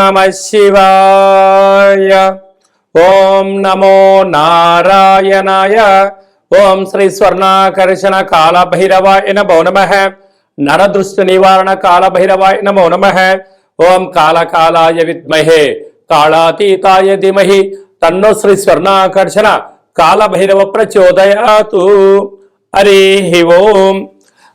నమః శివాయ. ఓం నమో నారాయణాయ. ఓం శ్రీ స్వర్ణాకర్షణ కాళభైరవాయ నమో నమః. నరదృష్టి నివారణ కాళభైరవాయ నమో నమః. ఓం కాళకాలాయ విద్మహే కాళాతీతాయ ధీమహి తన్నో శ్రీ స్వర్ణాకర్షణ కాళభైరవ ప్రచోదయాతు. హరి ఓం.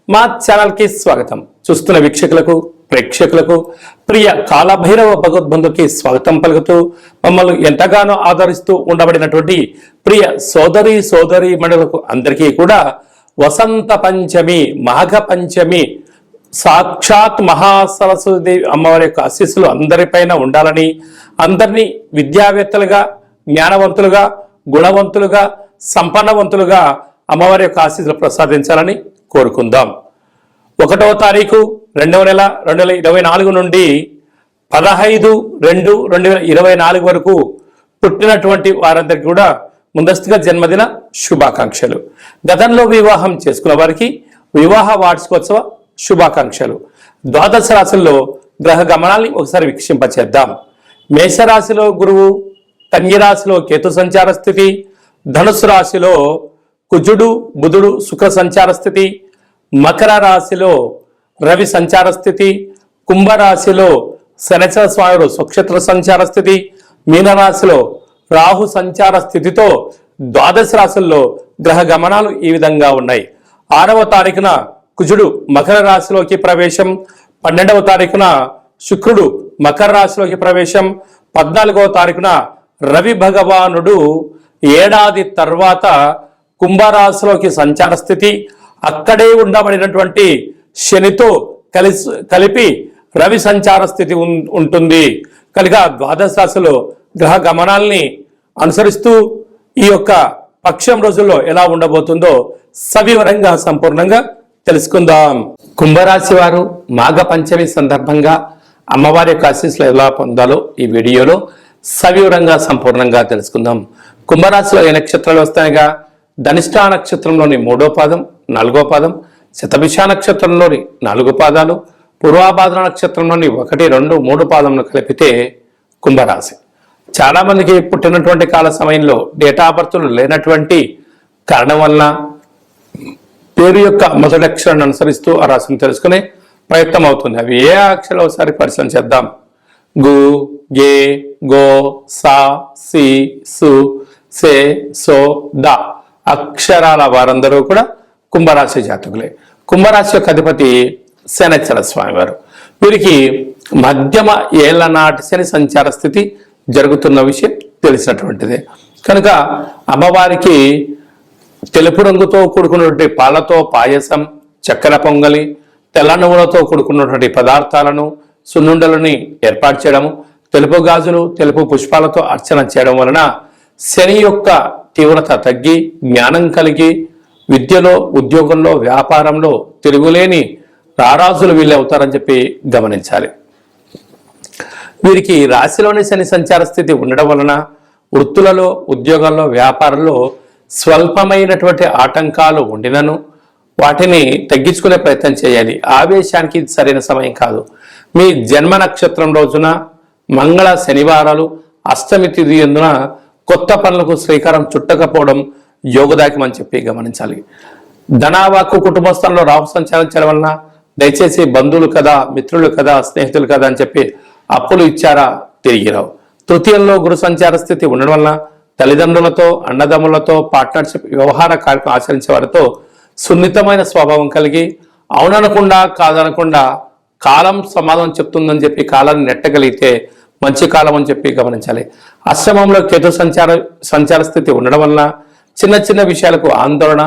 మా ఛానల్కి స్వాగతం. చూస్తున్న వీక్షకులకు ప్రేక్షకులకు ప్రియ కాళభైరవ భగవద్బంధుకి స్వాగతం పలుకుతూ మమ్మల్ని ఎంతగానో ఆదరిస్తూ ఉండబడినటువంటి ప్రియ సోదరి మండలకు అందరికీ కూడా వసంత పంచమి మాఘ పంచమి సాక్షాత్ మహాసరస్వతి అమ్మవారి యొక్క ఆశీస్సులు అందరిపైన ఉండాలని, అందరినీ విద్యావేత్తలుగా, జ్ఞానవంతులుగా, గుణవంతులుగా, సంపన్నవంతులుగా అమ్మవారి యొక్క ఆశీస్సులు ప్రసాదించాలని కోరుకుందాం. 1వ తారీఖు 2వ నెల 2024 నుండి 15/2/2024 వరకు పుట్టినటువంటి వారందరికీ కూడా ముందస్తుగా జన్మదిన శుభాకాంక్షలు. గతంలో వివాహం చేసుకున్న వారికి వివాహ వార్షికోత్సవ శుభాకాంక్షలు. ద్వాదశ రాశుల్లో గ్రహ గమనాల్ని ఒకసారి వీక్షింపచేద్దాం. మేషరాశిలో గురువు, కన్యరాశిలో కేతు సంచార స్థితి, ధనుసు రాశిలో కుజుడు బుధుడు శుక్ర సంచార స్థితి, మకర రాశిలో రవి సంచార స్థితి, కుంభరాశిలో శనిచర స్వామి స్వక్షేత్ర సంచార స్థితి, మీనరాశిలో రాహు సంచార స్థితితో ద్వాదశ రాశుల్లో గ్రహ గమనాలు ఈ విధంగా ఉన్నాయి. 6వ తారీఖున కుజుడు మకర రాశిలోకి ప్రవేశం, 12వ తారీఖున శుక్రుడు మకర రాశిలోకి ప్రవేశం, 14వ తారీఖున రవి భగవానుడు ఏడాది తర్వాత కుంభరాశిలోకి సంచార స్థితి, అక్కడే ఉండబడినటువంటి శనితో కలిపి రవి సంచార స్థితి ఉంటుంది. కనుక ద్వాదశ రాశిలో గ్రహ గమనాల్ని అనుసరిస్తూ ఈ యొక్క పక్షం రోజుల్లో ఎలా ఉండబోతుందో సవివరంగా సంపూర్ణంగా తెలుసుకుందాం. కుంభరాశి వారు మాఘ పంచమి సందర్భంగా అమ్మవారి యొక్క ఆశీస్సులు ఎలా పొందాలో ఈ వీడియోలో సవివరంగా సంపూర్ణంగా తెలుసుకుందాం. కుంభరాశిలో ఏ నక్షత్రాలు వస్తాయిగా? ధనిష్ట నక్షత్రంలోని 3వ పాదం, 4వ పాదం, శతభిష నక్షత్రంలోని 4 పాదాలు, పూర్వాభాద్ర నక్షత్రంలోని 1, 2, 3 పాదములు కలిపితే కుంభరాశి. చాలా మందికి పుట్టినటువంటి కాల సమయంలో డేటా ఆఫ్ బర్త్లు లేనటువంటి కారణం వల్ల పేరు యొక్క మొదటి అక్షరాన్ని అనుసరిస్తూ ఆ రాశిని తెలుసుకునే ప్రయత్నం అవుతుంది. అవి ఏ అక్షరాలు ఒకసారి పరిశీలన చేద్దాం. గు, గే, గో, సా, సి, సు, సే, సో, ద అక్షరాల వారందరూ కూడా కుంభరాశి జాతకులే. కుంభరాశి యొక్క అధిపతి శనిచర స్వామి వారు. వీరికి మధ్యమ ఏళ్ల నాటి శని సంచార స్థితి జరుగుతున్న విషయం తెలిసినటువంటిదే. కనుక అమ్మవారికి తెలుపు రంగుతో కూడుకున్నటువంటి పాలతో పాయసం, చక్కెర పొంగలి, తెల్ల నువ్వులతో కూడుకున్నటువంటి పదార్థాలను, సున్నుండలని ఏర్పాటు చేయడము, తెలుపు గాజులు, తెలుపు పుష్పాలతో అర్చన చేయడం వలన శని యొక్క తీవ్రత తగ్గి జ్ఞానం కలిగి విద్యలో, ఉద్యోగంలో, వ్యాపారంలో తిరుగులేని రారాజులు వీళ్ళు అవుతారని చెప్పి గమనించాలి. వీరికి రాశిలోని శని సంచార స్థితి ఉండడం వలన వృత్తులలో, ఉద్యోగాల్లో, వ్యాపారంలో స్వల్పమైనటువంటి ఆటంకాలు ఉండినను వాటిని తగ్గించుకునే ప్రయత్నం చేయాలి. ఆవేశానికి సరైన సమయం కాదు. మీ జన్మ నక్షత్రం రోజున మంగళ, శనివారాలు, అష్టమి తిథి ఎందున కొత్త పనులకు శ్రీకారం చుట్టకపోవడం యోగదాయకం అని చెప్పి గమనించాలి. ధనావాకు కుటుంబస్థంలో రాహు సంచారించడం వలన దయచేసి బంధువులు కదా, మిత్రులు కదా, స్నేహితులు కదా అని చెప్పి అప్పులు ఇచ్చారా తిరిగి రావు. తృతీయంలో గురు సంచార స్థితి ఉండడం వలన తల్లిదండ్రులతో, అన్నదమ్ములతో, పార్ట్నర్షిప్ వ్యవహార కార్యక్రమం ఆచరించే వారితో సున్నితమైన స్వభావం కలిగి అవుననకుండా కాదనకుండా కాలం సమాధానం చెప్తుందని చెప్పి కాలాన్ని నెట్టగలిగితే మంచి కాలం అని చెప్పి గమనించాలి. అష్టమంలో కేతు సంచార స్థితి ఉండడం వలన చిన్న చిన్న విషయాలకు ఆందోళన,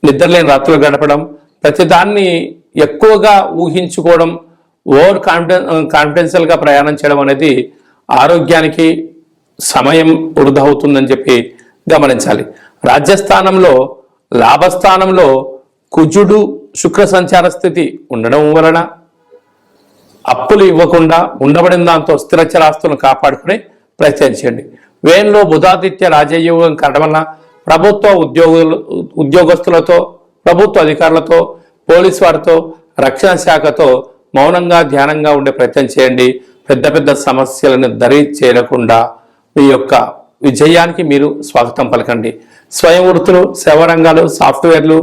నిద్రలేని రాత్రులు గడపడం, ప్రతిదాన్ని ఎక్కువగా ఊహించుకోవడం, ఓవర్ కాన్ఫిడెన్షియల్గా ప్రయాణం చేయడం అనేది ఆరోగ్యానికి సమయం వృధా అవుతుందని చెప్పి గమనించాలి. రాజ్యస్థానంలో లాభస్థానంలో కుజుడు శుక్ర సంచార స్థితి ఉండడం వలన అప్పులు ఇవ్వకుండా ఉండబడిన దాంతో స్థిరచర ఆస్తులను కాపాడుకునే ప్రయత్నం చేయండి. వేన్లో బుధాదిత్య రాజయోగం కావడం వలన ప్రభుత్వ ఉద్యోగస్తులతో, ప్రభుత్వ అధికారులతో, పోలీసు వారితో, రక్షణ శాఖతో మౌనంగా ధ్యానంగా ఉండే ప్రయత్నం చేయండి. పెద్ద పెద్ద సమస్యలను దరి చేరకుండా మీ యొక్క విజయానికి మీరు స్వాగతం పలకండి. స్వయం వృత్తులు, సేవా రంగాలు, సాఫ్ట్వేర్లు,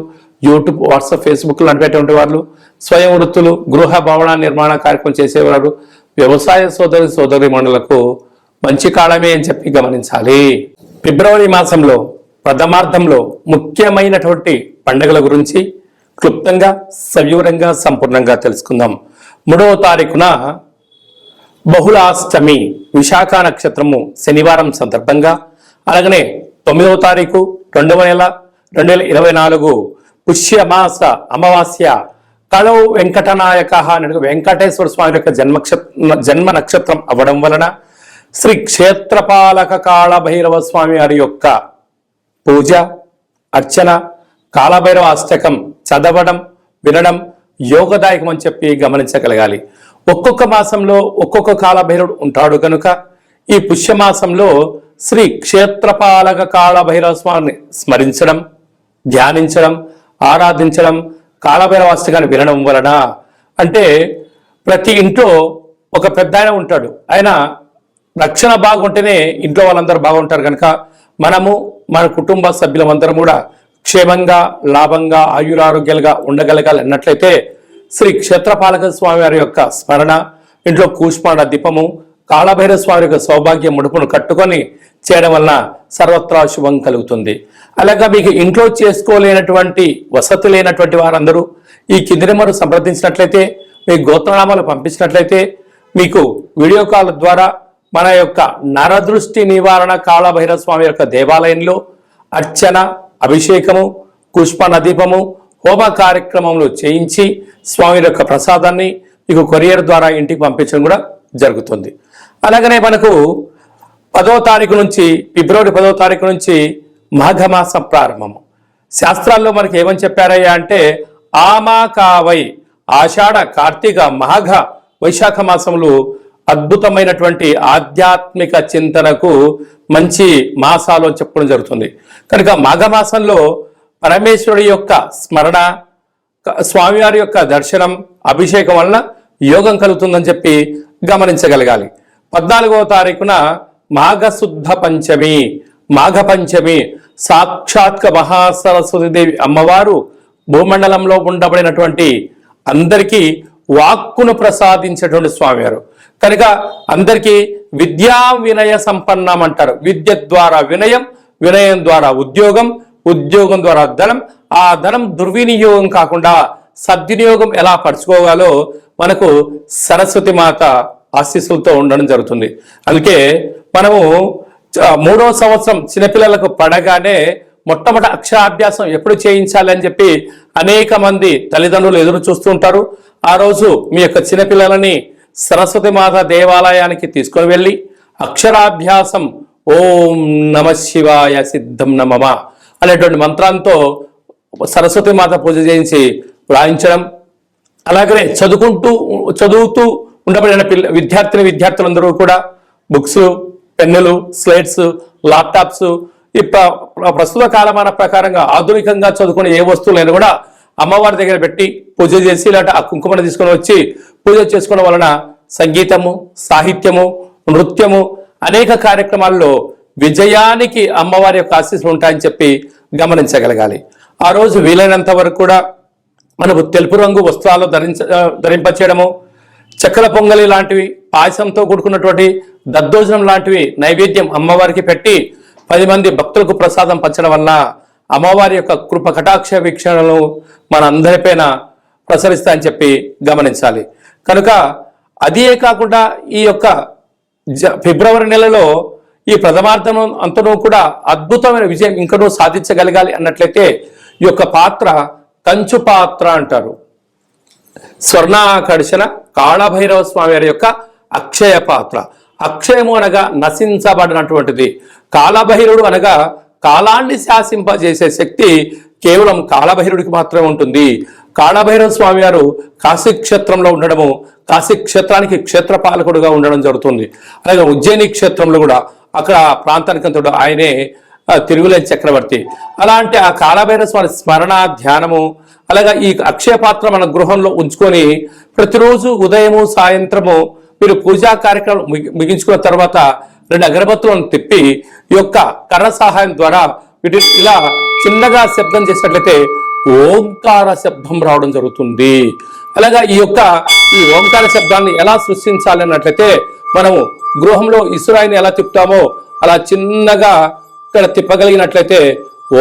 యూట్యూబ్, వాట్సాప్, ఫేస్బుక్ నడిపేటువంటి వాళ్ళు, స్వయం వృత్తులు, గృహ భవన నిర్మాణ కార్యక్రమం చేసేవారు, వ్యవసాయ సోదరి మండలకు మంచి కాలమే అని చెప్పి గమనించాలి. ఫిబ్రవరి మాసంలో ప్రథమార్థంలో ముఖ్యమైనటువంటి పండుగల గురించి క్లుప్తంగా సవివరంగా సంపూర్ణంగా తెలుసుకుందాం. 3వ తారీఖున బహుళాష్టమి విశాఖ నక్షత్రము శనివారం సందర్భంగా, అలాగనే 9వ తారీఖు 2వ నెల 2024 పుష్యమాస అమావాస్య కళౌ వెంకటనాయక వెంకటేశ్వర స్వామి యొక్క జన్మ నక్షత్రం అవ్వడం వలన శ్రీ క్షేత్రపాలక కాళభైరవ స్వామి వారి యొక్క పూజ, అర్చన, కాళభైరవ అష్టకం చదవడం, వినడం యోగదాయకం అని చెప్పి గమనించగలగాలి. ఒక్కొక్క మాసంలో ఒక్కొక్క కాళభైరవుడు ఉంటాడు కనుక ఈ పుష్యమాసంలో శ్రీ క్షేత్రపాలక కాళభైరవ స్వామిని స్మరించడం, ధ్యానించడం, ఆరాధించడం, కాళభైరవ అష్టకాన్ని వినడం వలన, అంటే ప్రతి ఇంట్లో ఒక పెద్ద ఆయన ఉంటాడు, ఆయన రక్షణ బాగుంటేనే ఇంట్లో వాళ్ళందరూ బాగుంటారు కనుక మనము మన కుటుంబ సభ్యులందరం కూడా క్షేమంగా, లాభంగా, ఆయురారోగ్యాలుగా ఉండగలగాలి అన్నట్లయితే శ్రీ క్షేత్రపాలక స్వామి వారి యొక్క స్మరణ, ఇంట్లో కూష్మాండ దీపము, కాళభైరవ స్వామి యొక్క సౌభాగ్య ముడుపును కట్టుకొని చేయడం వలన సర్వత్రా శుభం కలుగుతుంది. అలాగా మీకు ఇంట్లో చేసుకోలేనటువంటి వసతి లేనటువంటి వారందరూ ఈ కింది నెంబరు సంప్రదించినట్లయితే, మీ గోత్రనామాలు పంపించినట్లయితే మీకు వీడియో కాల్ ద్వారా మన యొక్క నరదృష్టి నివారణ కాళభైరవ స్వామి యొక్క దేవాలయంలో అర్చన, అభిషేకము, పుష్ప దీపము, హోమ కార్యక్రమంలో చేయించి స్వామి యొక్క ప్రసాదాన్ని మీకు కొరియర్ ద్వారా ఇంటికి పంపించడం కూడా జరుగుతుంది. అలాగనే మనకు 10వ తారీఖు నుంచి, ఫిబ్రవరి 10వ తారీఖు నుంచి మాఘమాసం ప్రారంభము. శాస్త్రాల్లో మనకి ఏమని చెప్పారయ్యా అంటే ఆమాకావై ఆషాఢ, కార్తీక, మాఘ, వైశాఖ మాసములు అద్భుతమైనటువంటి ఆధ్యాత్మిక చింతనకు మంచి మాసాలు అని చెప్పడం జరుగుతుంది. కనుక మాఘమాసంలో పరమేశ్వరుడి యొక్క స్మరణ, స్వామివారి యొక్క దర్శనం, అభిషేకం వలన యోగం కలుగుతుందని చెప్పి గమనించగలగాలి. 14వ తారీఖున మాఘశుద్ధ పంచమి, మాఘ పంచమి, సాక్షాత్క మహాసరస్వతీదేవి అమ్మవారు భూమండలంలో ఉండబడినటువంటి అందరికీ వాక్కును ప్రసాదించేటువంటి స్వామివారు కనుక అందరికీ విద్యా వినయ సంపన్నం అంటారు. విద్య ద్వారా వినయం, వినయం ద్వారా ఉద్యోగం, ఉద్యోగం ద్వారా ధనం, ఆ ధనం దుర్వినియోగం కాకుండా సద్వినియోగం ఎలా పరుచుకోవాలో మనకు సరస్వతి మాత ఆశీస్సులతో ఉండడం జరుగుతుంది. అందుకే మనము 3వ సంవత్సరం చిన్నపిల్లలకు పడగానే మొట్టమొదటి అక్షరాభ్యాసం ఎప్పుడు చేయించాలి అని చెప్పి అనేక మంది తల్లిదండ్రులు ఎదురు చూస్తూ ఉంటారు. ఆ రోజు మీ యొక్క చిన్నపిల్లలని సరస్వతి మాత దేవాలయానికి తీసుకొని వెళ్ళి అక్షరాభ్యాసం ఓం నమ శివాయ సిద్ధం నమమ అనేటువంటి మంత్రంతో సరస్వతి మాత పూజ చేయించి వ్రాయించడం, అలాగనే చదువుతూ ఉండబడిన విద్యార్థులందరూ కూడా బుక్స్, పెన్నులు, స్లేట్స్, ల్యాప్టాప్స్, ప్రస్తుత కాలమాన ప్రకారంగా ఆధునికంగా చదువుకునే ఏ వస్తువులైనా కూడా అమ్మవారి దగ్గర పెట్టి పూజ చేసి ఇలాంటి ఆ కుంకుమను తీసుకొని వచ్చి పూజ చేసుకోవడం వలన సంగీతము, సాహిత్యము, నృత్యము అనేక కార్యక్రమాల్లో విజయానికి అమ్మవారి యొక్క ఆశీస్సులు ఉంటాయని చెప్పి గమనించగలగాలి. ఆ రోజు వీలైనంత వరకు కూడా మనకు తెలుపు రంగు వస్త్రాలు ధరింపచేయడము, చక్కెర పొంగలి లాంటివి, పాయసంతో కూడుకున్నటువంటి దద్దోజనం లాంటివి నైవేద్యం అమ్మవారికి పెట్టి 10 మంది భక్తులకు ప్రసాదం పంచడం వలన అమ్మవారి యొక్క కృప కటాక్ష వీక్షణలు మన అందరిపైన ప్రసరిస్తాయని చెప్పి గమనించాలి. కనుక అదే కాకుండా ఈ యొక్క ఫిబ్రవరి నెలలో ఈ ప్రథమార్థం అంతనూ కూడా అద్భుతమైన విజయం ఇంకనూ సాధించగలగాలి అన్నట్లయితే ఈ యొక్క పాత్ర కంచు పాత్ర అంటారు. స్వర్ణాకర్షణ కాళభైరవ స్వామి వారి యొక్క అక్షయ పాత్ర. అక్షయము అనగా నశించబడినటువంటిది. కాళభైరుడు అనగా కాలాన్ని శాసింపజేసే శక్తి కేవలం కాళభైరుడికి మాత్రమే ఉంటుంది. కాళభైరవ స్వామి వారు కాశీ క్షేత్రంలో ఉండడము, కాశీ క్షేత్రానికి క్షేత్రపాలకుడుగా ఉండడం జరుగుతుంది. అలాగే ఉజ్జయిని క్షేత్రంలో కూడా అక్కడ ప్రాంతానికి అంతడు ఆయనే తిరుగులేని చక్రవర్తి. అలాంటి ఆ కాళభైరవ స్వామి స్మరణ, ధ్యానము, అలాగే ఈ అక్షయ పాత్ర మన గృహంలో ఉంచుకొని ప్రతిరోజు ఉదయము సాయంత్రము మీరు పూజా కార్యక్రమం ముగించుకున్న తర్వాత 2 అగరబత్తులను తిప్పి ఈ యొక్క కర్ర సహాయం ద్వారా వీటి ఇలా చిన్నగా శబ్దం చేసినట్లయితే ఓంకార శబ్దం రావడం జరుగుతుంది. అలాగా ఈ ఓంకార శబ్దాన్ని ఎలా సృష్టించాలి అన్నట్లయితే మనము గృహంలో ఇసురాయిని ఎలా తిప్పుతామో అలా చిన్నగా ఇక్కడ తిప్పగలిగినట్లయితే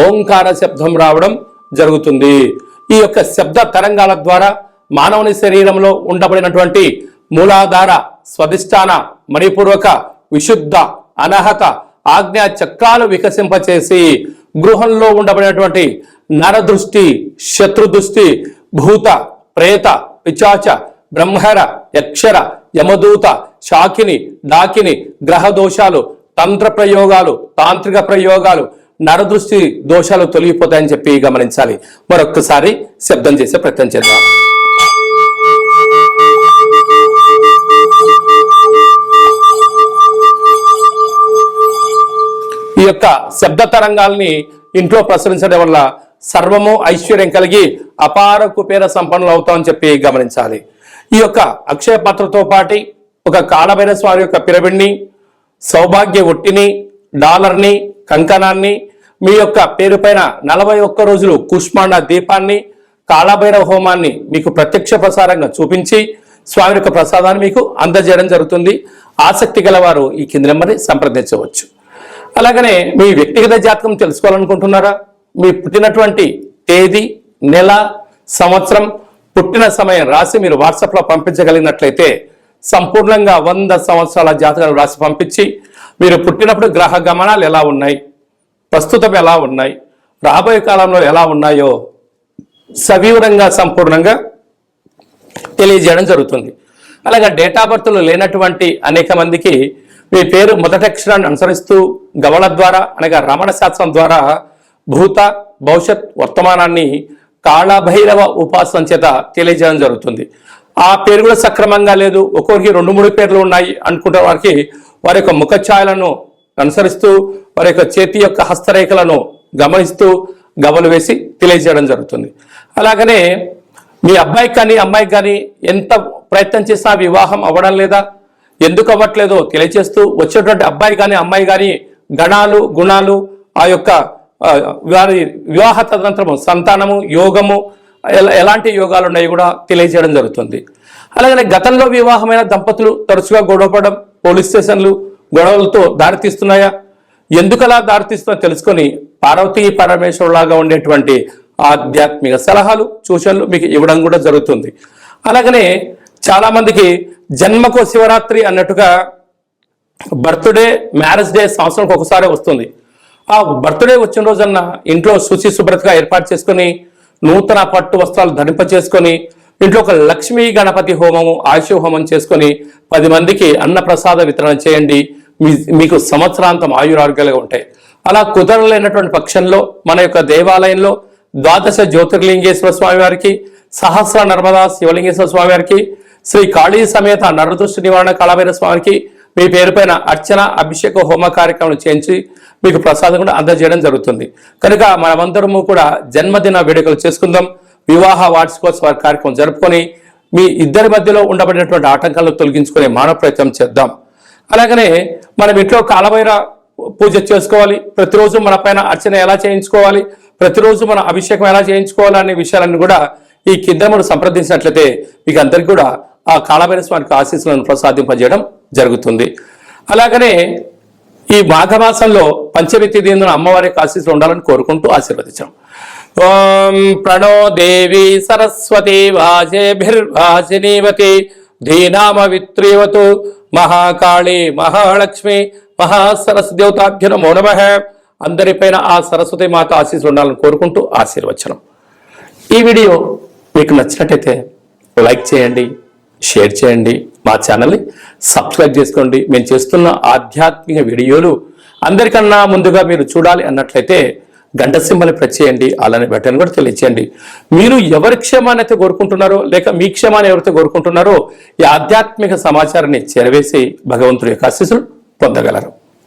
ఓంకార శబ్దం రావడం జరుగుతుంది. ఈ యొక్క శబ్ద తరంగాల ద్వారా మానవుని శరీరంలో ఉండబడినటువంటి మూలాధార, స్వధిష్టాన, మణిపూర్వక, విశుద్ధ, అనహత, ఆజ్ఞా చక్రాలు వికసింపచేసి గృహంలో ఉండబడినటువంటి నరదృష్టి, శత్రుదృష్టి, భూత, ప్రేత, పిచాచ, బ్రహ్మర, యక్షర, యమదూత, శాకిని, డాకిని, గ్రహ దోషాలు, తంత్ర ప్రయోగాలు, తాంత్రిక ప్రయోగాలు, నరదృష్టి దోషాలు తొలగిపోతాయని చెప్పి గమనించాలి. మరొక్కసారి శబ్దం చేసే ప్రయత్నం చేద్దాం. ఈ యొక్క శబ్ద తరంగాల్ని ఇంట్లో ప్రసరించడం వల్ల సర్వము ఐశ్వర్యం కలిగి అపార కుబేర సంపన్నులు అవుతామని చెప్పి గమనించాలి. ఈ యొక్క అక్షయ పాత్రతో పాటు ఒక కాళభైరవ స్వామి యొక్క పిరమిడ్ని, సౌభాగ్య ఒట్టిని, డాలర్ని, కంకణాన్ని, మీ యొక్క పేరు పైన 41 రోజులు కుష్మాండ దీపాన్ని, కాళభైరవ హోమాన్ని మీకు ప్రత్యక్ష ప్రసారంగా చూపించి స్వామి యొక్క ప్రసాదాన్ని మీకు అందజేయడం జరుగుతుంది. ఆసక్తి గలవారు ఈ కింది నెంబర్ని సంప్రదించవచ్చు. అలాగనే మీ వ్యక్తిగత జాతకం తెలుసుకోవాలనుకుంటున్నారా? మీ పుట్టినటువంటి తేదీ, నెల, సంవత్సరం, పుట్టిన సమయం రాసి మీరు వాట్సాప్లో పంపించగలిగినట్లయితే సంపూర్ణంగా 100 సంవత్సరాల జాతకాలు రాసి పంపించి మీరు పుట్టినప్పుడు గ్రహ గమనాలు ఎలా ఉన్నాయి, ప్రస్తుతం ఎలా ఉన్నాయి, రాబోయే కాలంలో ఎలా ఉన్నాయో సవివరంగా సంపూర్ణంగా తెలియజేయడం జరుగుతుంది. అలాగే డేట్ ఆఫ్ బర్త్లు లేనటువంటి అనేక మందికి మీ పేరు మొదటి అక్షరాన్ని అనుసరిస్తూ గవళ ద్వారా అనగా రమణ శాస్త్రం ద్వారా భూత, భవిష్యత్, వర్తమానాన్ని కాళభైరవ ఉపాసన చేత తెలియజేయడం జరుగుతుంది. ఆ పేరు కూడా సక్రమంగా లేదు, ఒక్కొక్కరికి 2-3 పేర్లు ఉన్నాయి అనుకుంటే వారికి వారి యొక్క ముఖఛాయలను అనుసరిస్తూ వారి యొక్క చేతి యొక్క హస్తరేఖలను గమనిస్తూ గవలు వేసి తెలియజేయడం జరుగుతుంది. అలాగనే మీ అబ్బాయికి కానీ అమ్మాయికి కానీ ఎంత ప్రయత్నం చేసినా వివాహం అవ్వడం లేదా, ఎందుకు అవ్వట్లేదో తెలియజేస్తూ వచ్చేటువంటి అబ్బాయి కానీ అమ్మాయి కానీ గణాలు, గుణాలు, ఆ యొక్క వారి వివాహ తదనంతరము సంతానము, యోగము, ఎలాంటి యోగాలు ఉన్నాయి కూడా తెలియజేయడం జరుగుతుంది. అలాగనే గతంలో వివాహమైన దంపతులు తరచుగా గొడవపడడం, పోలీస్ స్టేషన్లు గొడవలతో దారితీస్తున్నాయా, ఎందుకలా దారితీస్తున్నా తెలుసుకొని పార్వతీ పరమేశ్వరులాగా ఉండేటువంటి ఆధ్యాత్మిక సలహాలు, సూచనలు మీకు ఇవ్వడం కూడా జరుగుతుంది. అలాగనే చాలా మందికి జన్మకు శివరాత్రి అన్నట్టుగా బర్త్డే, మ్యారేజ్ డే సంవత్సరానికి ఒకసారి వస్తుంది. ఆ బర్త్డే వచ్చిన రోజన్న ఇంట్లో శుచి శుభ్రతగా ఏర్పాటు చేసుకొని నూతన పట్టు వస్త్రాలు ధరింపచేసుకొని ఇంట్లో ఒక లక్ష్మీ గణపతి హోమము, ఆయుష హోమం చేసుకొని 10 మందికి అన్న ప్రసాద వితరణ చేయండి. మీకు సంవత్సరాంతం ఆయురారోగ్యాలుగా ఉంటాయి. అలా కుదరలేనటువంటి పక్షంలో మన యొక్క దేవాలయంలో 12 జ్యోతిర్లింగేశ్వర స్వామి వారికి, సహస్ర నర్మదా శివలింగేశ్వర స్వామి వారికి, శ్రీ కాళీ సమేత నరదృష్టి నివారణ కాళభైరవ స్వామికి మీ పేరు పైన అర్చన, అభిషేక, హోమ కార్యక్రమాలు చేయించి మీకు ప్రసాదం కూడా అందజేయడం జరుగుతుంది. కనుక మనమందరము కూడా జన్మదిన వేడుకలు చేసుకుందాం. వివాహ వార్షికోత్సవ కార్యక్రమం జరుపుకొని మీ ఇద్దరి మధ్యలో ఉండబడినటువంటి ఆటంకాలను తొలగించుకునే మానవ ప్రయత్నం చేద్దాం. అలాగనే మనం ఇంట్లో కాళభైరవ పూజ చేసుకోవాలి. ప్రతిరోజు మన పైన అర్చన ఎలా చేయించుకోవాలి, ప్రతిరోజు మన అభిషేకం ఎలా చేయించుకోవాలి అనే విషయాలన్నీ కూడా ఈ కింద మనం సంప్రదించినట్లయితే మీకు అందరికీ కూడా ఆ కాళభైరవ స్వామికి ఆశీస్సులను ప్రసాదింపజేయడం జరుగుతుంది. అలాగనే ఈ మాఘమాసంలో పంచమి తిథి అమ్మవారి ఆశీస్సులు ఉండాలని కోరుకుంటూ ఆశీర్వదించాం. ఓం ప్రణో దేవి సరస్వతి వాజేభిర్వాజినీవతి ధీనామ విత్రీవతు మహాకాళి మహాలక్ష్మి మహాసరస్వతి దేవతాభ్య నమో నమః. అందరిపైన ఆ సరస్వతి మాత ఆశీస్సులు ఉండాలని కోరుకుంటూ ఆశీర్వచనం. ఈ వీడియో మీకు నచ్చినట్టయితే లైక్ చేయండి, షేర్ చేయండి, మా ఛానల్ని సబ్స్క్రైబ్ చేసుకోండి. మేము చేస్తున్న ఆధ్యాత్మిక వీడియోలు అందరికన్నా ముందుగా మీరు చూడాలి అన్నట్లయితే గంట సింబల్ని ప్రెస్ చేయండి, అలానే బటన్ కూడా తెలియచేయండి. మీరు ఎవరి క్షేమాన్ని అయితే కోరుకుంటున్నారో లేక మీ క్షేమాన్ని ఎవరైతే కోరుకుంటున్నారో ఈ ఆధ్యాత్మిక సమాచారాన్ని చేరవేసి భగవంతుడి యొక్క ఆశీస్సులు పొందగలరు.